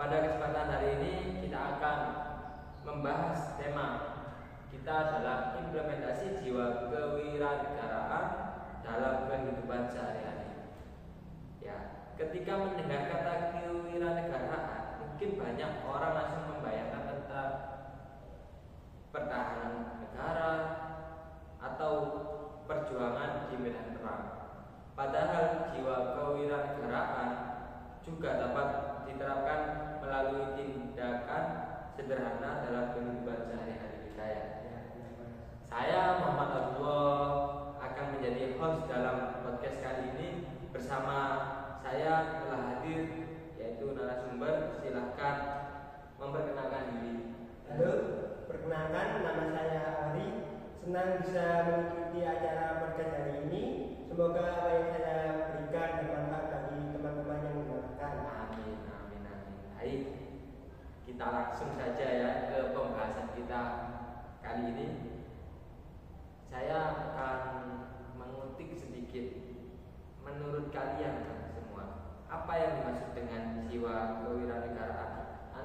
Pada kesempatan hari ini kita akan membahas tema kita adalah implementasi jiwa kewirausahaan dalam kehidupan sehari-hari. Ya, ketika mendengar kata kewirausahaan, mungkin banyak orang langsung membayangkan tentang pertahanan negara atau perjuangan di medan perang. Padahal jiwa kewirausahaan juga dapat diterapkan melalui tindakan sederhana dalam kehidupan sehari-hari kita ya. Saya Muhammad Abdullah akan menjadi host dalam podcast kali ini. Bersama saya telah hadir yaitu narasumber. Silahkan memperkenalkan diri. Halo, perkenalkan nama saya Ari. Senang bisa mengikuti acara podcast hari ini. Semoga apa yang saya berikan bermanfaat bagi teman-teman yang mendengarkan. Amin. Baik, kita langsung saja ya ke pembahasan kita kali ini. Saya akan mengutik sedikit. Menurut kalian semua, apa yang dimaksud dengan jiwa kewirausahaan?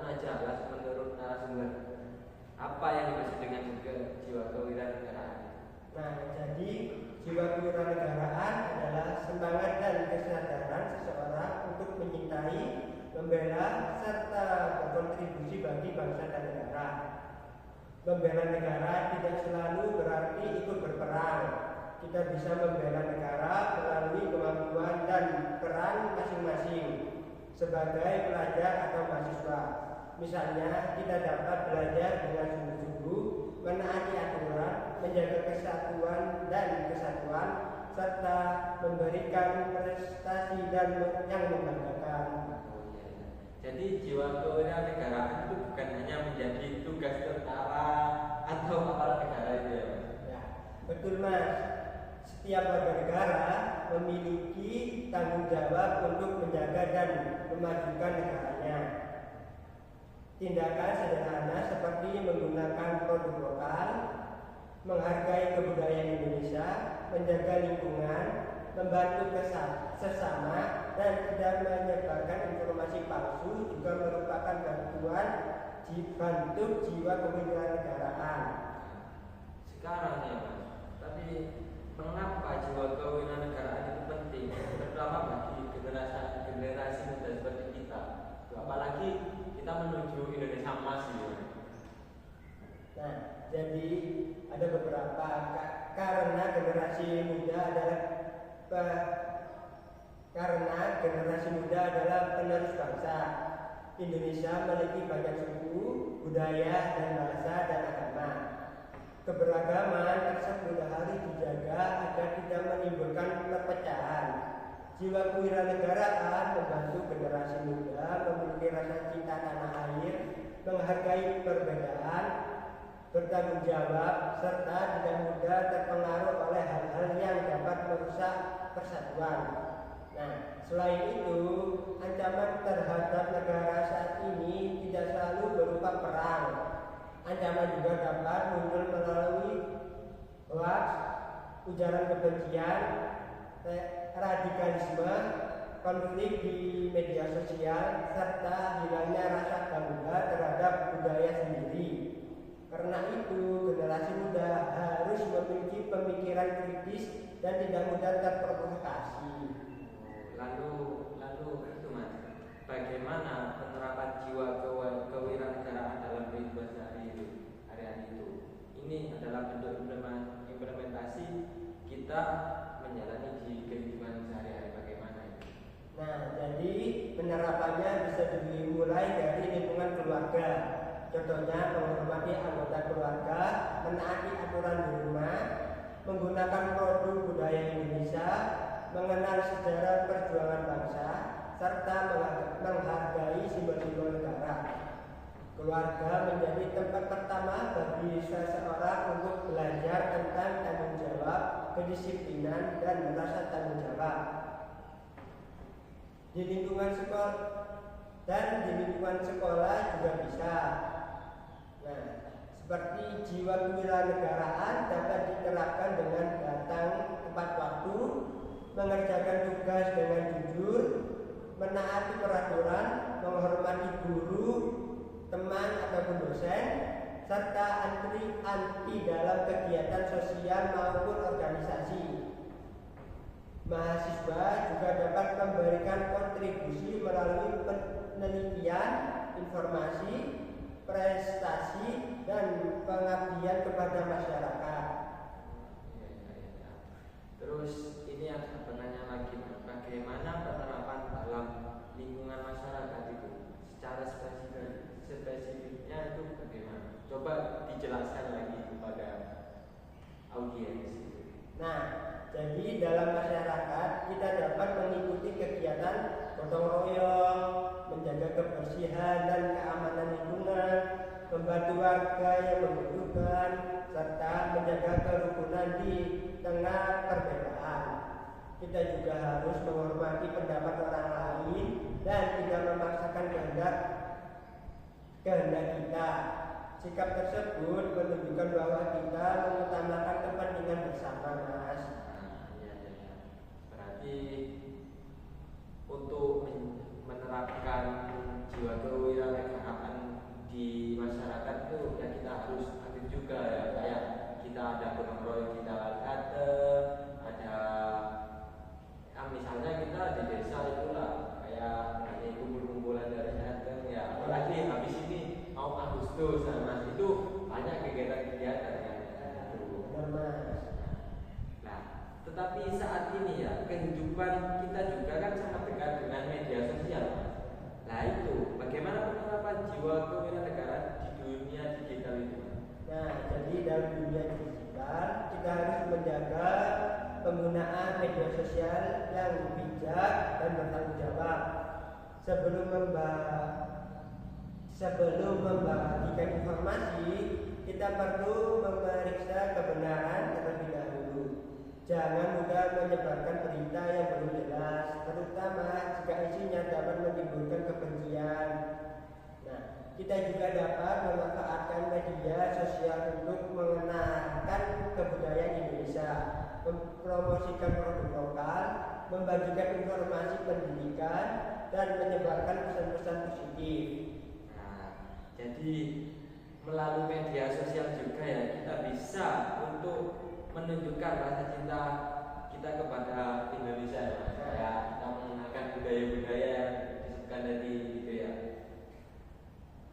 Aja lah menurut narasumber. Apa yang dimaksud dengan jiwa kewirausahaan? Nah, jadi jiwa kewirausahaan adalah semangat dan kesadaran seseorang untuk mencintai, membela, serta berkontribusi bagi bangsa dan negara. Membela negara tidak selalu berarti ikut berperang. Kita bisa membela negara melalui kemampuan dan peran masing-masing sebagai pelajar atau mahasiswa. Misalnya, kita dapat belajar dengan sungguh-sungguh, menaati aturan, menjaga kesatuan dan kesatuan, serta memberikan prestasi dan yang membanggakan. Jadi jiwa kewirausahaan itu bukan hanya menjadi tugas tentara atau aparat negara itu ya, Mas? Ya, betul Mas. Setiap warga negara memiliki tanggung jawab untuk menjaga dan memajukan negaranya. Tindakan sederhana seperti menggunakan produk lokal, menghargai kebudayaan Indonesia, menjaga lingkungan, membantu sesama, dan tidak menyebarkan informasi palsu juga merupakan bentuk jiwa kewirausahaan. Sekarang ya Mas, tapi mengapa jiwa kewirausahaan itu penting, terutama bagi generasi muda seperti kita, apalagi kita menuju Indonesia emas ya. Nah, jadi ada beberapa karena generasi muda penerus bangsa. Indonesia memiliki banyak suku, budaya, dan bahasa dan agama. Keberagaman tersebut harus dijaga agar tidak menimbulkan perpecahan. Jiwa kewirausahaan membantu generasi muda memiliki rasa cinta tanah air, menghargai perbedaan, bertanggung jawab, serta tidak mudah terpengaruh oleh hal-hal yang dapat merusak persatuan. Nah, selain itu, ancaman terhadap negara saat ini tidak selalu berupa perang. Ancaman juga dapat muncul melalui hoax, ujaran kebencian, radikalisme, konflik di media sosial, serta hilangnya rasa bangga terhadap budaya sendiri. Karena itu, generasi muda harus memiliki pemikiran kritis dan tidak mudah terprovokasi. Lalu itu Mas, bagaimana penerapan jiwa kewirausahaan dalam kehidupan sehari-hari itu? Ini adalah bentuk implementasi kita menjalani kehidupan sehari-hari bagaimana itu? Nah, jadi penerapannya bisa dimulai dari lingkungan keluarga. Contohnya menghormati anggota keluarga, menaati aturan di rumah, menggunakan produk budaya Indonesia, mengenal sejarah perjuangan bangsa, serta menghargai simbol-simbol negara. Keluarga menjadi tempat pertama bagi seseorang untuk belajar tentang tanggung jawab, kedisiplinan, dan merasa tanggung jawab. Di lingkungan sekolah juga bisa. Nah, seperti jiwa kewirausahaan dapat diterapkan dengan datang tepat waktu, mengerjakan tugas dengan jujur, menaati peraturan, menghormati guru, teman ataupun dosen, serta anti dalam kegiatan sosial maupun organisasi. Mahasiswa juga dapat memberikan kontribusi melalui penelitian, informasi, prestasi, dan pengabdian kepada masyarakat. Terus ini ada pertanyaan lagi, bagaimana penerapan dalam lingkungan masyarakat itu secara spesifiknya itu bagaimana? Coba dijelaskan lagi kepada audiens. Nah, jadi dalam masyarakat kita dapat mengikuti kegiatan gotong royong, menjaga kebersihan dan keamanan lingkungan, membantu warga yang membutuhkan, serta menjaga kerukunan di tengah perbedaan. Kita juga harus menghormati pendapat orang lain dan tidak memaksakan kehendak kita. Sikap tersebut menunjukkan bahwa kita mengutamakan kepentingan bersama, Mas. Berarti untuk menerapkan jiwa kewirausahaan di masyarakat itu ya kita harus aktif juga ya, kayak kita ada gotong royong di kate, ada misalnya kita di desa itulah kayak ada kumpul-kumpulan dari Jateng ya, apalagi habis ini mau Agustus Mas, itu banyak kegiatan-kegiatan kan. Nah, tetapi saat ini ya kehidupan kita juga kan sangat dekat dengan media sosial. Nah itu bagaimana penerapan jiwa kewirausahaan di dunia digital itu? Nah, jadi dalam dunia digital kita harus menjaga penggunaan media sosial yang bijak dan bertanggung jawab. Sebelum membagikan informasi, kita perlu memeriksa kebenaran terlebih dahulu. Jangan mudah menyebarkan berita yang belum jelas, terutama jika isinya dapat menimbulkan kebencian. Nah, kita juga dapat memanfaatkan media sosial untuk mengenalkan kebudayaan Indonesia, mempromosikan produk lokal, membagikan informasi pendidikan, dan menyebarkan pesan-pesan positif. Nah, jadi melalui media sosial juga ya kita bisa untuk menunjukkan rasa cinta kita kepada Indonesia ya, kayak kita mengenalkan budaya-budaya yang disebutkan tadi gitu ya.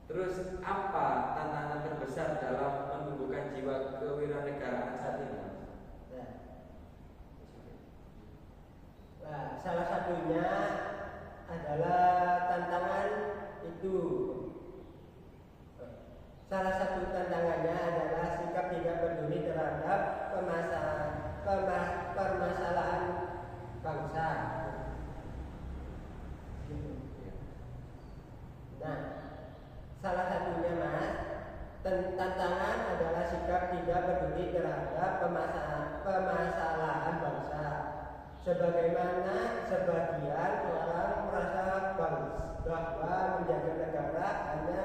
Terus apa tantangan terbesar dalam menumbuhkan jiwa kewirausahaan saat ini? Nah, salah satunya adalah tantangan itu. Salah satu tantangannya adalah sikap tidak peduli terhadap permasalahan bangsa. Nah, salah satunya Mas, tantangan adalah sikap tidak peduli terhadap permasalahan bangsa. Sebagaimana sebagian orang merasa bahwa menjaga negara hanya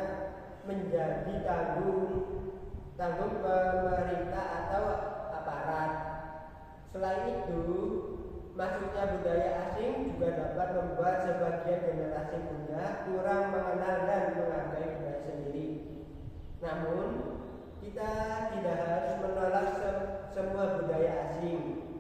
menjadi tanggung pemerintah atau aparat. Selain itu, masuknya budaya asing juga dapat membuat sebagian generasi muda kurang mengenal dan menghargai budaya sendiri. Namun, kita tidak harus menolak semua budaya asing.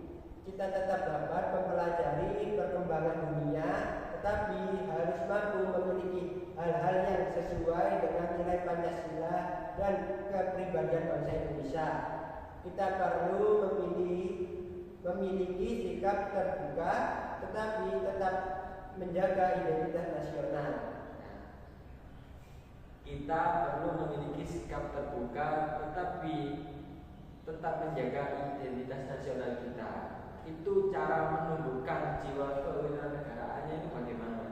Kita tetap dapat mempelajari perkembangan dunia, tetapi harus mampu memiliki hal-hal yang sesuai dengan nilai Pancasila dan kepribadian bangsa Indonesia. Kita perlu memiliki sikap terbuka, tetapi tetap menjaga identitas nasional. Kita perlu memiliki sikap terbuka, tetapi tetap menjaga identitas nasional kita. Itu cara menumbuhkan jiwa kewarganegaraannya itu bagaimana?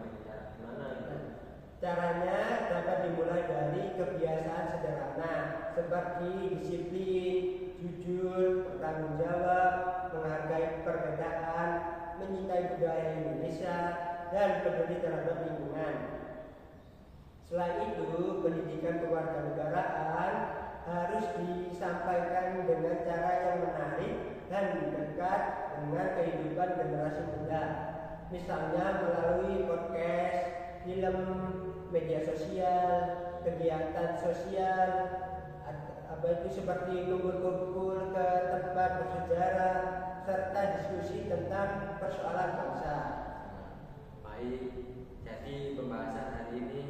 Caranya dapat dimulai dari kebiasaan sederhana seperti disiplin, jujur, bertanggung jawab, menghargai perbedaan, mencintai budaya Indonesia, dan peduli terhadap lingkungan. Selain itu, pendidikan kewarganegaraan harus disampaikan dengan cara yang menarik dan dekat dengan kehidupan generasi muda. misalnya melalui podcast, film, media sosial, kegiatan sosial, apa itu seperti kumpul-kumpul ke tempat bersejarah, serta diskusi tentang persoalan bangsa. Baik, jadi pembahasan hari ini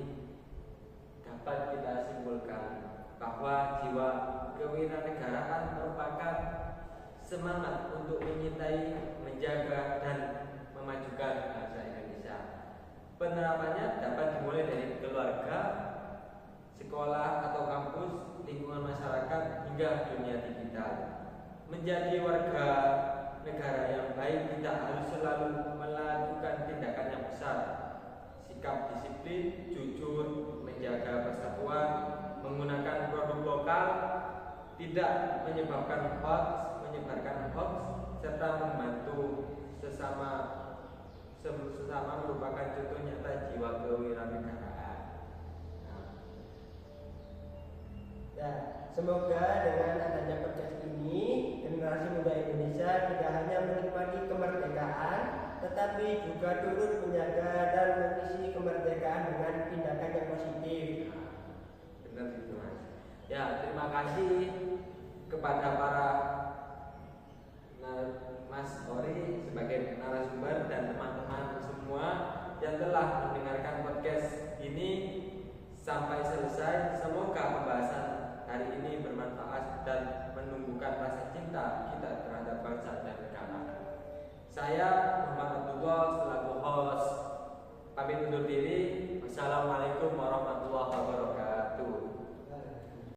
dapat kita simpulkan bahwa jiwa kewirausahaan merupakan semangat untuk menyintai, menjaga, dan memajukan bangsa Indonesia. Penerapannya dapat dimulai dari keluarga, sekolah atau kampus, lingkungan masyarakat, hingga dunia digital. Menjadi warga negara yang baik tidak harus selalu melakukan tindakan yang besar. Sikap disiplin, jujur, menjaga persatuan, menggunakan produk lokal, tidak menyebarkan hoax, serta membantu sesama merupakan contoh nyata jiwa kewirausahaan. Ya, semoga dengan adanya podcast ini, generasi muda Indonesia tidak hanya menikmati kemerdekaan, tetapi juga turut menjaga dan mengisi kemerdekaan dengan tindakan yang positif. Benar itu, Mas. Ya, terima kasih kepada para Mas Ori sebagai narasumber dan teman-teman semua yang telah mendengarkan podcast ini sampai selesai. Semoga pembahasan hari ini bermanfaat dan menumbuhkan rasa cinta kita terhadap bangsa dan negara. Saya Muhammad Abdullah selaku host pamit undur diri. Wassalamualaikum